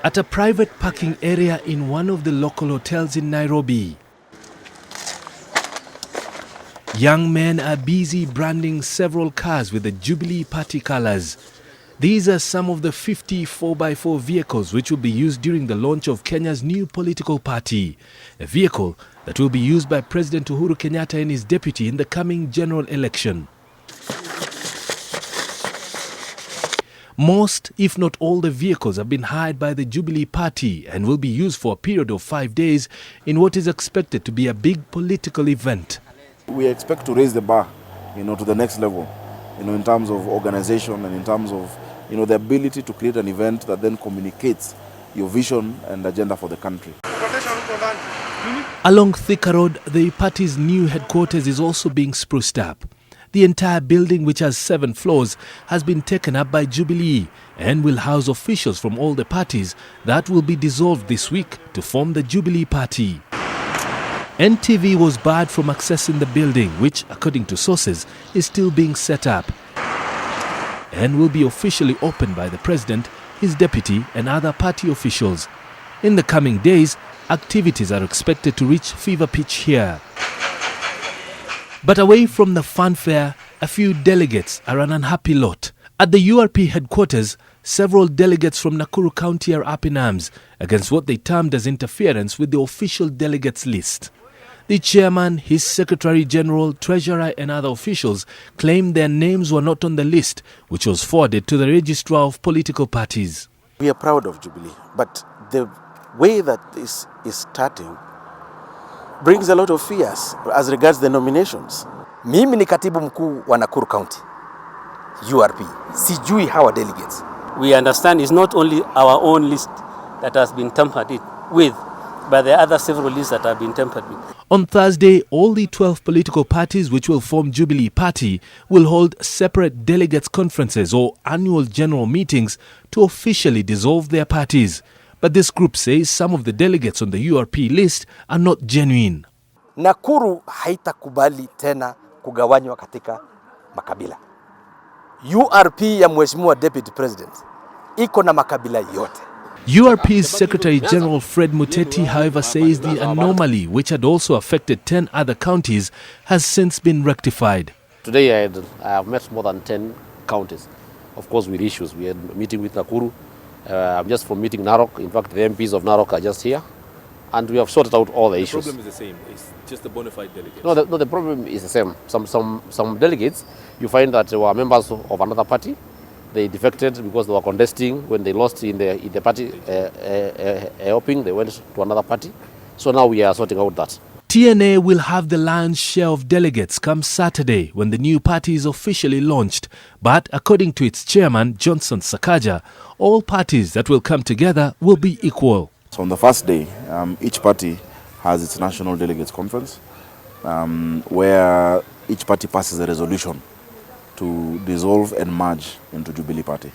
at a private parking area in one of the local hotels in Nairobi. Young men are busy branding several cars with the Jubilee Party colors. These are some of the 50 4x4 vehicles which will be used during the launch of Kenya's new political party, a vehicle that will be used by President Uhuru Kenyatta and his deputy in the coming general election. Most, if not all, the vehicles have been hired by the Jubilee Party and will be used for a period of 5 days in what is expected to be a big political event. We expect to raise the bar, to the next level, in terms of organization and in terms of, the ability to create an event that then communicates your vision and agenda for the country. Along Thika Road, the party's new headquarters is also being spruced up. The entire building, which has 7 floors, has been taken up by Jubilee and will house officials from all the parties that will be dissolved this week to form the Jubilee Party. NTV was barred from accessing the building, which, according to sources, is still being set up and will be officially opened by the president, his deputy and other party officials. In the coming days, activities are expected to reach fever pitch here. But away from the fanfare, a few delegates are an unhappy lot. At the URP headquarters, several delegates from Nakuru County are up in arms against what they termed as interference with the official delegates list. The chairman, his secretary general, treasurer and other officials claimed their names were not on the list, which was forwarded to the registrar of political parties. We are proud of Jubilee, but the way that this is starting brings a lot of fears as regards the nominations. Mimi ni katibu mkuu wa Nakuru County, URP. Sijui hawa delegates. We understand it's not only our own list that has been tampered with, but there are other several lists that have been tampered with. On Thursday, all the 12 political parties which will form Jubilee Party will hold separate delegates conferences or annual general meetings to officially dissolve their parties. But this group says some of the delegates on the URP list are not genuine. Nakuru haitakubali tena kugawanywa katika makabila. URP ya Mheshimiwa Deputy President iko na makabila yote. URP's Secretary General Fred Muteti, however, says the anomaly, which had also affected 10 other counties, has since been rectified. Today I have met more than 10 counties, of course with issues. We had a meeting with Nakuru. I'm just from meeting Narok. In fact, the MPs of Narok are just here. And we have sorted out all the issues. The problem is the same. It's just the bona fide delegates. No, the problem is the same. Some delegates, you find that they were members of another party. They defected because they were contesting. When they lost in the party helping, they went to another party. So now we are sorting out that. TNA will have the lion's share of delegates come Saturday when the new party is officially launched. But according to its chairman, Johnson Sakaja, all parties that will come together will be equal. So on the first day, each party has its national delegates conference, where each party passes a resolution to dissolve and merge into Jubilee Party.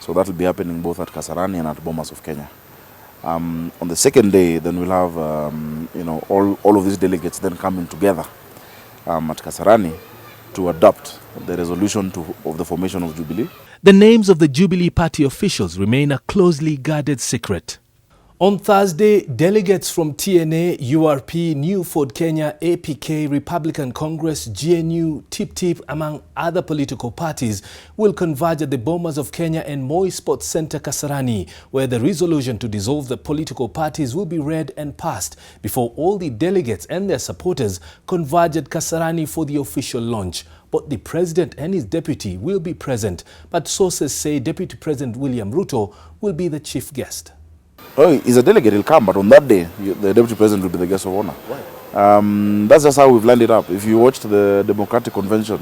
So that will be happening both at Kasarani and at Bomas of Kenya. On the second day, then we'll have all of these delegates then coming together at Kasarani to adopt the resolution of the formation of Jubilee. The names of the Jubilee Party officials remain a closely guarded secret. On Thursday, delegates from TNA, URP, New Ford Kenya, APK, Republican Congress, GNU, TIP, among other political parties, will converge at the Bomas of Kenya and Moi Sports Center, Kasarani, where the resolution to dissolve the political parties will be read and passed before all the delegates and their supporters converge at Kasarani for the official launch. But the president and his deputy will be present. But sources say Deputy President William Ruto will be the chief guest. Oh, he's a delegate, he'll come, but on that day, the Deputy President will be the guest of honor. Why? That's just how we've lined it up. If you watched the Democratic Convention,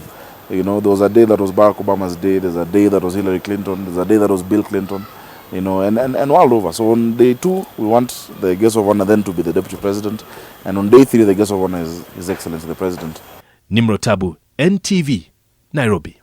there was a day that was Barack Obama's day, there's a day that was Hillary Clinton, there's a day that was Bill Clinton, and all over. So on day 2, we want the guest of honor then to be the Deputy President, and on day 3, the guest of honor is His Excellency the President. Nimrod Taabu, NTV, Nairobi.